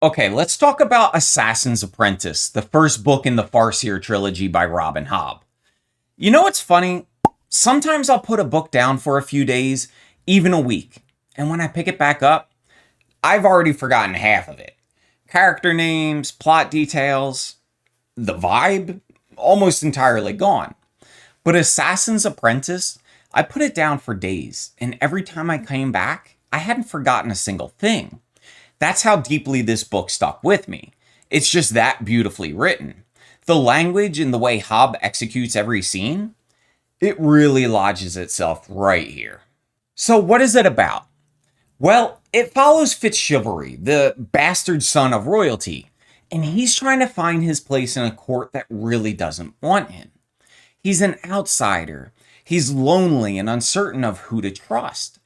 Okay, let's talk about Assassin's Apprentice, the first book in the Farseer trilogy by Robin Hobb. You know what's funny? Sometimes I'll put a book down for a few days, even a week, and when I pick it back up, I've already forgotten half of it. Character names, plot details, the vibe, almost entirely gone. But Assassin's Apprentice, I put it down for days, and every time I came back, I hadn't forgotten a single thing. That's how deeply this book stuck with me. It's just that beautifully written. The language and the way Hobb executes every scene, it really lodges itself right here. So, what is it about? Well, it follows Fitzchivalry, the bastard son of royalty, and he's trying to find his place in a court that really doesn't want him. He's an outsider. He's lonely and uncertain of who to trust.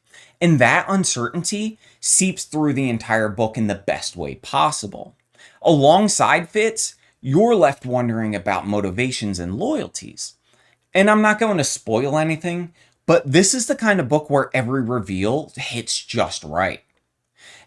And that uncertainty seeps through the entire book in the best way possible. Alongside Fitz, you're left wondering about motivations and loyalties. And I'm not going to spoil anything, but this is the kind of book where every reveal hits just right.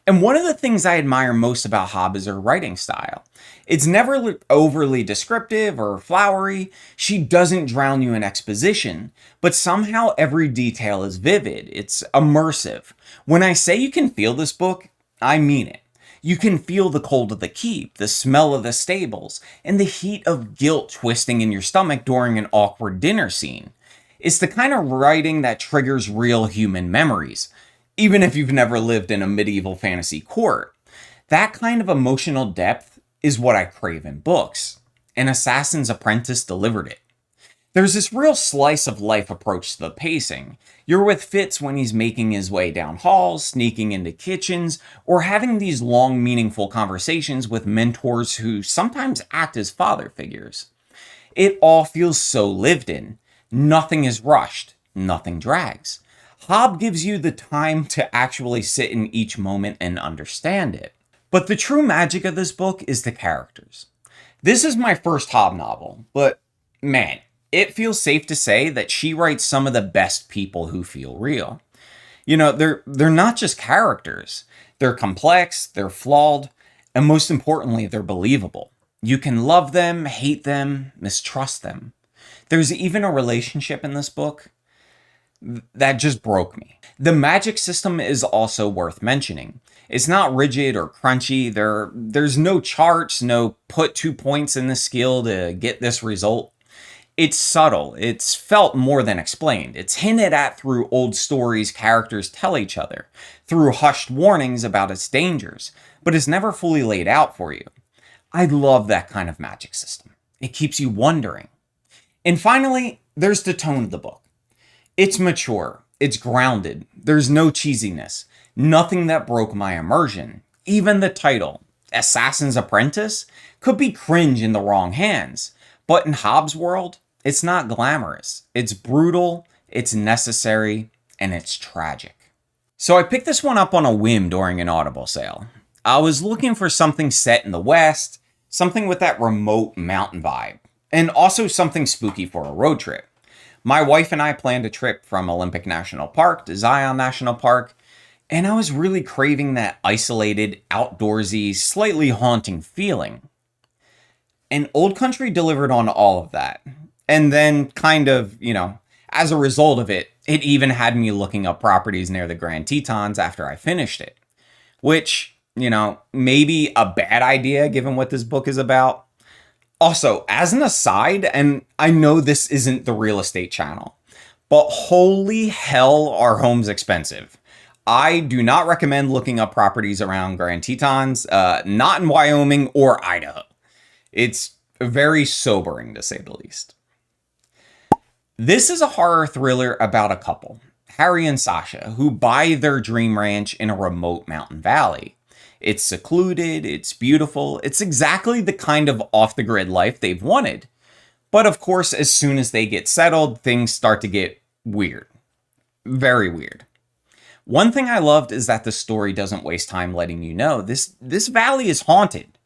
And one of the things I admire most about Hobb is her writing style. It's never overly descriptive or flowery. She doesn't drown you in exposition, but somehow every detail is vivid. It's immersive. When I say you can feel this book, I mean it. You can feel the cold of the keep, the smell of the stables, and the heat of guilt twisting in your stomach during an awkward dinner scene. It's the kind of writing that triggers real human memories, even if you've never lived in a medieval fantasy court. That kind of emotional depth is what I crave in books, and Assassin's Apprentice delivered it. There's this real slice of life approach to the pacing. You're with Fitz when he's making his way down halls, sneaking into kitchens, or having these long, meaningful conversations with mentors who sometimes act as father figures. It all feels so lived in. Nothing is rushed, nothing drags. Hobb gives you the time to actually sit in each moment and understand it. But the true magic of this book is the characters. This is my first Hobb novel, but man, it feels safe to say that she writes some of the best people who feel real. You know, they're not just characters. They're complex, they're flawed, and most importantly, they're believable. You can love them, hate them, mistrust them. There's even a relationship in this book that just broke me. The magic system is also worth mentioning. It's not rigid or crunchy. There's no charts, no put 2 points in this skill to get this result. It's subtle. It's felt more than explained. It's hinted at through old stories characters tell each other, through hushed warnings about its dangers, but it's never fully laid out for you. I love that kind of magic system. It keeps you wondering. And finally, there's the tone of the book. It's mature. It's grounded. There's no cheesiness. Nothing that broke my immersion. Even the title, Assassin's Apprentice, could be cringe in the wrong hands. But in Hobb's world, it's not glamorous. It's brutal, it's necessary, and it's tragic. So I picked this one up on a whim during an Audible sale. I was looking for something set in the West, something with that remote mountain vibe, and also something spooky for a road trip. My wife and I planned a trip from Olympic National Park to Zion National Park, and I was really craving that isolated, outdoorsy, slightly haunting feeling. And Old Country delivered on all of that. And then, kind of, as a result of it, it even had me looking up properties near the Grand Tetons after I finished it. Which, maybe a bad idea given what this book is about. Also, as an aside, and I know this isn't the real estate channel, but holy hell are homes expensive. I do not recommend looking up properties around Grand Tetons, not in Wyoming or Idaho. It's very sobering, to say the least. This is a horror thriller about a couple, Harry and Sasha, who buy their dream ranch in a remote mountain valley. It's secluded, it's beautiful, it's exactly the kind of off-the-grid life they've wanted. But of course, as soon as they get settled, things start to get weird. Very weird. One thing I loved is that the story doesn't waste time letting you know this valley is haunted.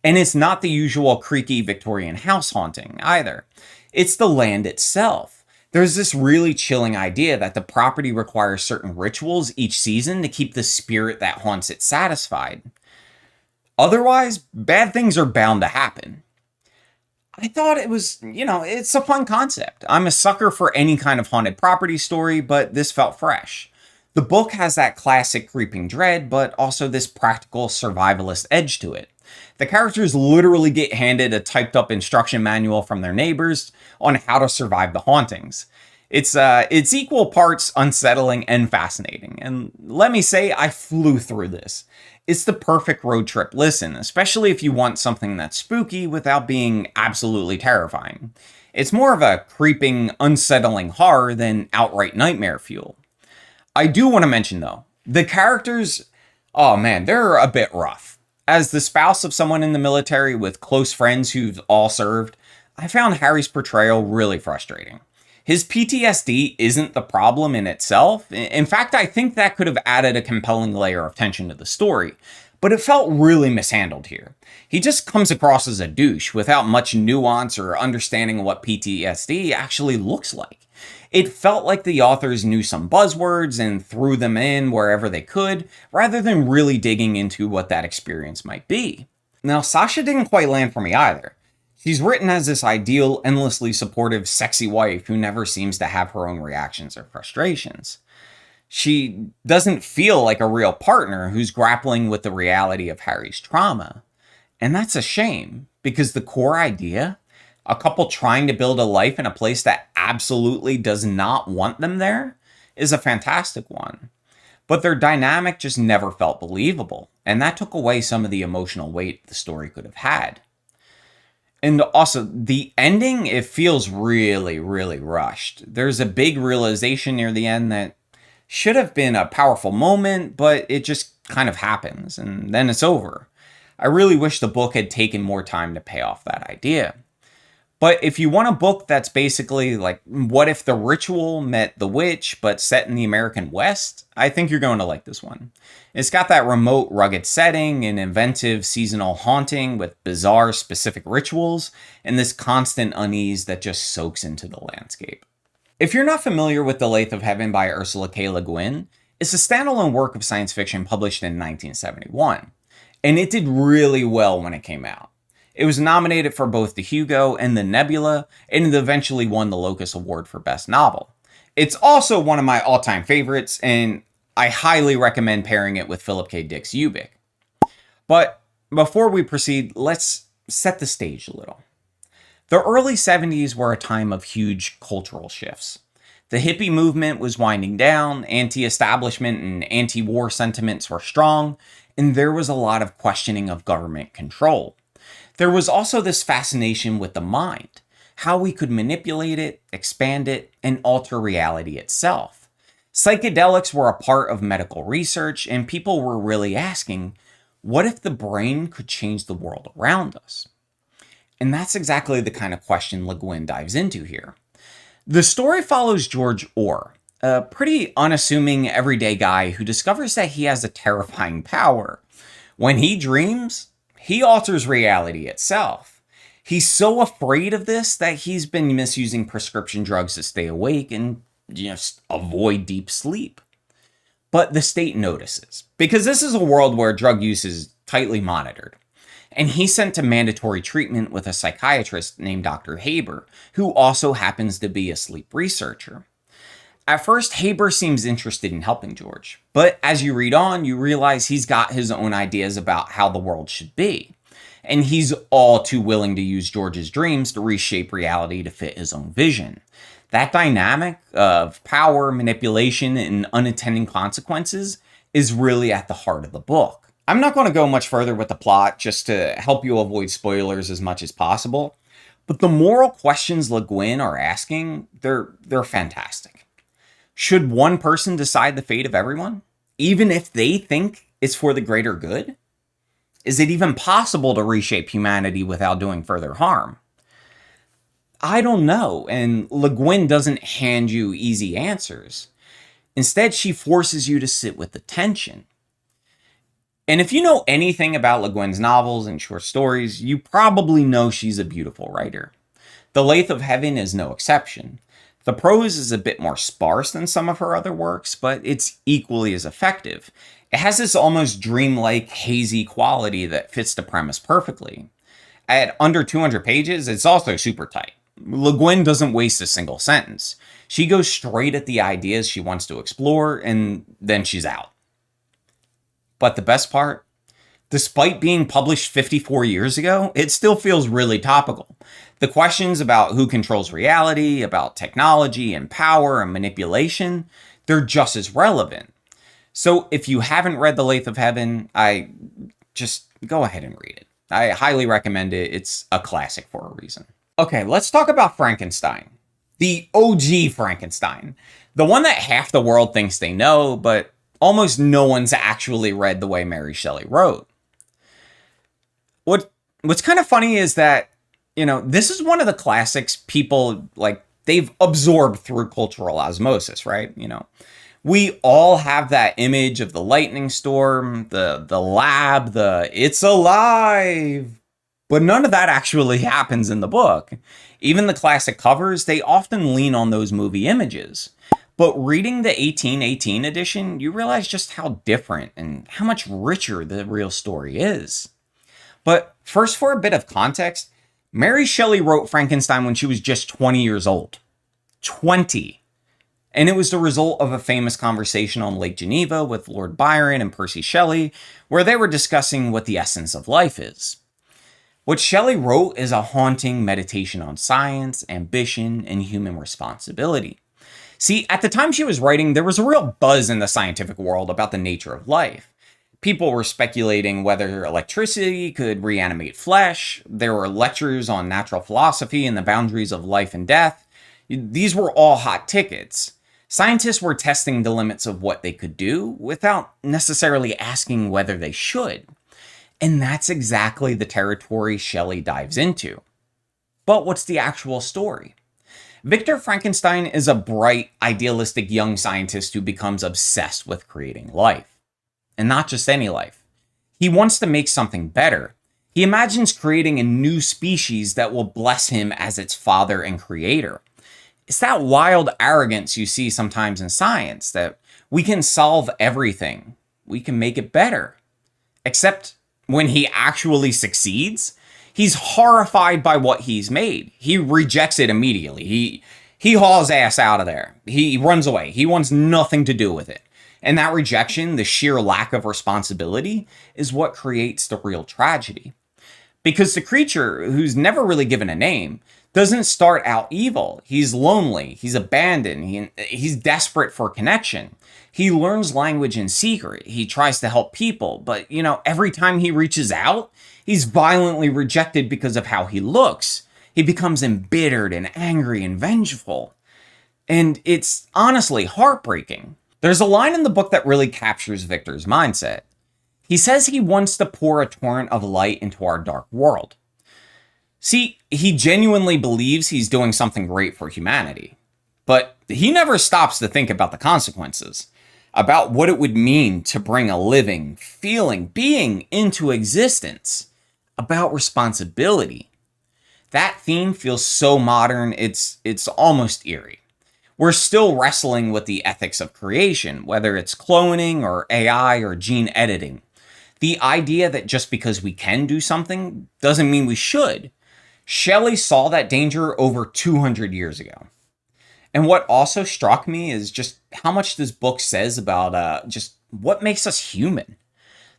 And it's not the usual creaky Victorian house haunting either. It's the land itself. There's this really chilling idea that the property requires certain rituals each season to keep the spirit that haunts it satisfied. Otherwise, bad things are bound to happen. I thought it was, it's a fun concept. I'm a sucker for any kind of haunted property story, but this felt fresh. The book has that classic creeping dread, but also this practical survivalist edge to it. The characters literally get handed a typed up instruction manual from their neighbors on how to survive the hauntings. It's equal parts unsettling and fascinating. And let me say, I flew through this. It's the perfect road trip listen, especially if you want something that's spooky without being absolutely terrifying. It's more of a creeping, unsettling horror than outright nightmare fuel. I do want to mention though, the characters, oh man, they're a bit rough. As the spouse of someone in the military with close friends who've all served, I found Harry's portrayal really frustrating. His PTSD isn't the problem in itself. In fact, I think that could have added a compelling layer of tension to the story, but it felt really mishandled here. He just comes across as a douche without much nuance or understanding of what PTSD actually looks like. It felt like the authors knew some buzzwords and threw them in wherever they could, rather than really digging into what that experience might be. Now, Sasha didn't quite land for me either. She's written as this ideal, endlessly supportive, sexy wife who never seems to have her own reactions or frustrations. She doesn't feel like a real partner who's grappling with the reality of Harry's trauma. And that's a shame, because the core idea, a couple trying to build a life in a place that absolutely does not want them there, is a fantastic one. But their dynamic just never felt believable, and that took away some of the emotional weight the story could have had. And also, the ending, it feels really, really rushed. There's a big realization near the end that should have been a powerful moment, but it just kind of happens, and then it's over. I really wish the book had taken more time to pay off that idea. But if you want a book that's basically like, what if the ritual met the witch, but set in the American West, I think you're going to like this one. It's got that remote, rugged setting, an inventive seasonal haunting with bizarre, specific rituals, and this constant unease that just soaks into the landscape. If you're not familiar with The Lathe of Heaven by Ursula K. Le Guin, it's a standalone work of science fiction published in 1971, and it did really well when it came out. It was nominated for both the Hugo and the Nebula, and it eventually won the Locus Award for Best Novel. It's also one of my all-time favorites, and I highly recommend pairing it with Philip K. Dick's Ubik. But before we proceed, let's set the stage a little. The early 70s were a time of huge cultural shifts. The hippie movement was winding down, anti-establishment and anti-war sentiments were strong, and there was a lot of questioning of government control. There was also this fascination with the mind, how we could manipulate it, expand it, and alter reality itself. Psychedelics were a part of medical research, and people were really asking, what if the brain could change the world around us? And that's exactly the kind of question Le Guin dives into here. The story follows George Orr, a pretty unassuming everyday guy who discovers that he has a terrifying power. When he dreams, he alters reality itself. He's so afraid of this that he's been misusing prescription drugs to stay awake and just avoid deep sleep. But the state notices, because this is a world where drug use is tightly monitored. And he's sent to mandatory treatment with a psychiatrist named Dr. Haber, who also happens to be a sleep researcher. At first, Haber seems interested in helping George, but as you read on, you realize he's got his own ideas about how the world should be. And he's all too willing to use George's dreams to reshape reality to fit his own vision. That dynamic of power, manipulation, and unintended consequences is really at the heart of the book. I'm not going to go much further with the plot just to help you avoid spoilers as much as possible, but the moral questions Le Guin are asking, they're fantastic. Should one person decide the fate of everyone, even if they think it's for the greater good? Is it even possible to reshape humanity without doing further harm? I don't know, and Le Guin doesn't hand you easy answers. Instead, she forces you to sit with the tension. And if you know anything about Le Guin's novels and short stories, you probably know she's a beautiful writer. The Lathe of Heaven is no exception. The prose is a bit more sparse than some of her other works, but it's equally as effective. It has this almost dreamlike, hazy quality that fits the premise perfectly. At under 200 pages, it's also super tight. Le Guin doesn't waste a single sentence. She goes straight at the ideas she wants to explore, and then she's out. But the best part? Despite being published 54 years ago, it still feels really topical. The questions about who controls reality, about technology and power and manipulation, they're just as relevant. So if you haven't read The Lathe of Heaven, I just go ahead and read it. I highly recommend it. It's a classic for a reason. Okay, let's talk about Frankenstein. The OG Frankenstein. The one that half the world thinks they know, but almost no one's actually read the way Mary Shelley wrote. What's kind of funny is that, this is one of the classics people, they've absorbed through cultural osmosis, right? We all have that image of the lightning storm, the lab, it's alive. But none of that actually happens in the book. Even the classic covers, they often lean on those movie images. But reading the 1818 edition, you realize just how different and how much richer the real story is. But first, for a bit of context, Mary Shelley wrote Frankenstein when she was just 20 years old. 20. And it was the result of a famous conversation on Lake Geneva with Lord Byron and Percy Shelley, where they were discussing what the essence of life is. What Shelley wrote is a haunting meditation on science, ambition, and human responsibility. See, at the time she was writing, there was a real buzz in the scientific world about the nature of life. People were speculating whether electricity could reanimate flesh. There were lectures on natural philosophy and the boundaries of life and death. These were all hot tickets. Scientists were testing the limits of what they could do without necessarily asking whether they should. And that's exactly the territory Shelley dives into. But what's the actual story? Victor Frankenstein is a bright, idealistic young scientist who becomes obsessed with creating life. And not just any life. He wants to make something better. He imagines creating a new species that will bless him as its father and creator. It's that wild arrogance you see sometimes in science, that we can solve everything. We can make it better. Except when he actually succeeds, he's horrified by what he's made. He rejects it immediately. He hauls ass out of there. He runs away. He wants nothing to do with it. And that rejection, the sheer lack of responsibility, is what creates the real tragedy. Because the creature, who's never really given a name, doesn't start out evil. He's lonely, he's abandoned, he's desperate for connection. He learns language in secret. He tries to help people, but every time he reaches out, he's violently rejected because of how he looks. He becomes embittered and angry and vengeful. And it's honestly heartbreaking. There's a line in the book that really captures Victor's mindset. He says he wants to pour a torrent of light into our dark world. See, he genuinely believes he's doing something great for humanity. But he never stops to think about the consequences, about what it would mean to bring a living, feeling being into existence, about responsibility. That theme feels so modern, it's almost eerie. We're still wrestling with the ethics of creation, whether it's cloning or AI or gene editing. The idea that just because we can do something doesn't mean we should. Shelley saw that danger over 200 years ago. And what also struck me is just how much this book says about just what makes us human.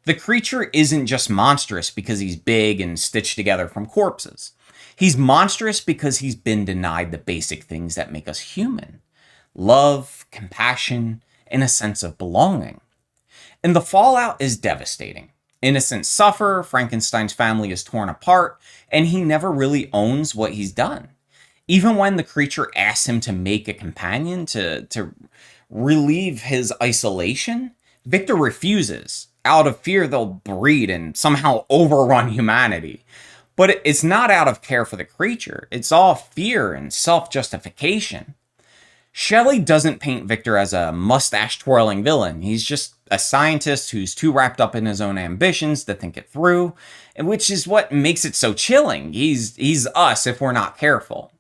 The creature isn't just monstrous because he's big and stitched together from corpses. He's monstrous because he's been denied the basic things that make us human. Love, compassion, and a sense of belonging. And the fallout is devastating. Innocents suffer, Frankenstein's family is torn apart, and he never really owns what he's done. Even when the creature asks him to make a companion to relieve his isolation, Victor refuses. Out of fear, they'll breed and somehow overrun humanity. But it's not out of care for the creature. It's all fear and self-justification. Shelley doesn't paint Victor as a mustache-twirling villain. He's just a scientist who's too wrapped up in his own ambitions to think it through, which is what makes it so chilling. He's us if we're not careful.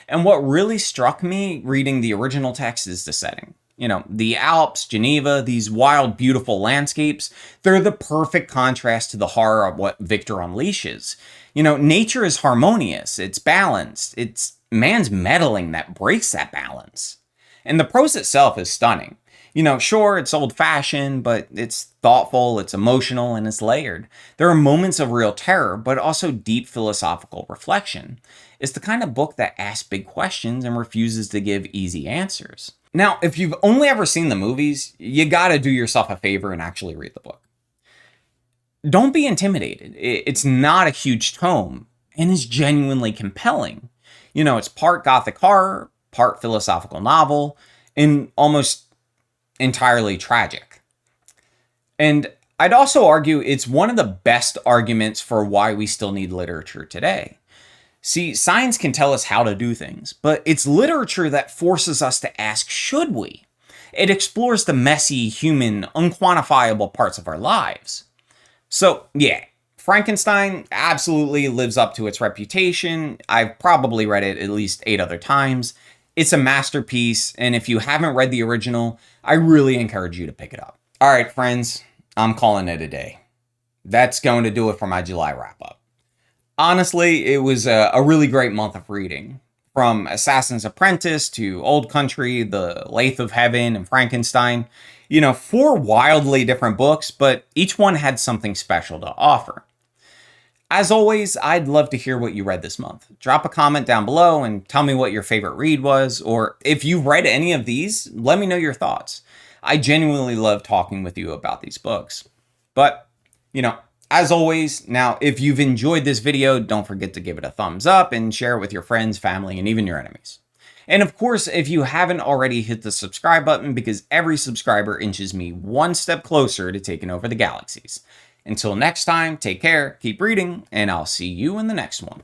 And what really struck me reading the original text is the setting. The Alps, Geneva, these wild, beautiful landscapes, they're the perfect contrast to the horror of what Victor unleashes. Nature is harmonious, it's balanced, it's man's meddling that breaks that balance. And the prose itself is stunning. Sure, it's old fashioned, but it's thoughtful, it's emotional, and it's layered. There are moments of real terror, but also deep philosophical reflection. It's the kind of book that asks big questions and refuses to give easy answers. Now, if you've only ever seen the movies, you gotta do yourself a favor and actually read the book. Don't be intimidated. It's not a huge tome, and is genuinely compelling. It's part gothic horror, part philosophical novel, and almost entirely tragic. And I'd also argue it's one of the best arguments for why we still need literature today. See, science can tell us how to do things, but it's literature that forces us to ask, should we? It explores the messy, human, unquantifiable parts of our lives. So, yeah, Frankenstein absolutely lives up to its reputation. I've probably read it at least 8 other times. It's a masterpiece, and if you haven't read the original, I really encourage you to pick it up. All right, friends, I'm calling it a day. That's going to do it for my July wrap-up. Honestly, it was a really great month of reading. From Assassin's Apprentice to Old Country, The Lathe of Heaven, and Frankenstein. 4 wildly different books, but each one had something special to offer. As always, I'd love to hear what you read this month. Drop a comment down below and tell me what your favorite read was, or if you've read any of these, let me know your thoughts. I genuinely love talking with you about these books. But, as always, now, if you've enjoyed this video, don't forget to give it a thumbs up and share it with your friends, family, and even your enemies. And of course, if you haven't already, hit the subscribe button because every subscriber inches me one step closer to taking over the galaxies. Until next time, take care, keep reading, and I'll see you in the next one.